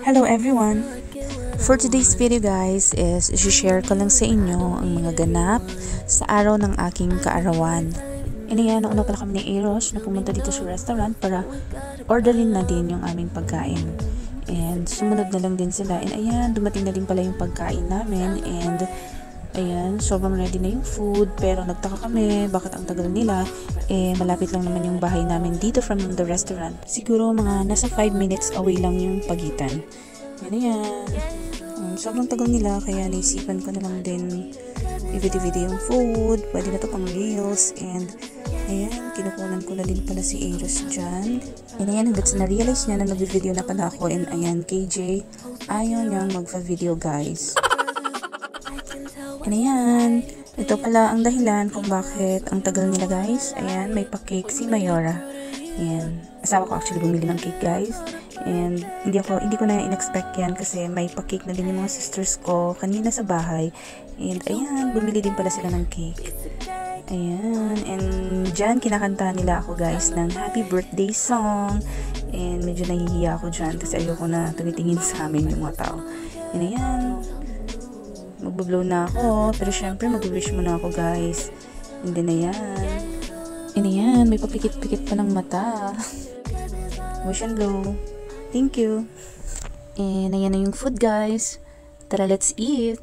Hello everyone! For today's video guys is i-share ko lang sa inyo ang mga ganap sa araw ng aking kaarawan. Inayan, nauna pala kami ni Eros na pumunta dito sa restaurant para orderin na din yung aming pagkain. And sumunod na lang din sila. And ayan, dumating na din pala yung pagkain namin. And ayan, sobrang ready na yung food. Pero nagtaka kami, bakit ang tagal nila? Malapit lang naman yung bahay namin dito from the restaurant. Siguro mga nasa 5 minutes away lang yung pagitan. Yan. Sobrang tagal nila, kaya naisipan ko na lang din i-video yung food. Pwede na to pang reels. And ayan, kinukunan ko na din pala si Eros dyan. And ayan, hanggat sa na-realize niya na nag-video na pala ako. And ayan, KJ, ayaw niyang magpa-video guys. And ayan, ito pala ang dahilan kung bakit ang tagal nila guys. Ayan, may pa-cake si Mayora. Ayan, asawa ko actually bumili ng cake guys. And hindi ko na in-expect yan kasi may pa-cake na din yung mga sisters ko kanina sa bahay. And ayan, bumili din pala sila ng cake. Ayan, and dyan kinakanta nila ako guys ng happy birthday song. And medyo nahihiya ako dyan kasi ayoko na tumitingin sa amin yung mga tao. And ayan, magbablow na ako, pero syempre mag-wish muna ako guys. And then ayan, may papikit-pikit pa ng mata. Wish and blow. Thank you. And ayan na yung food guys. Tara, let's eat.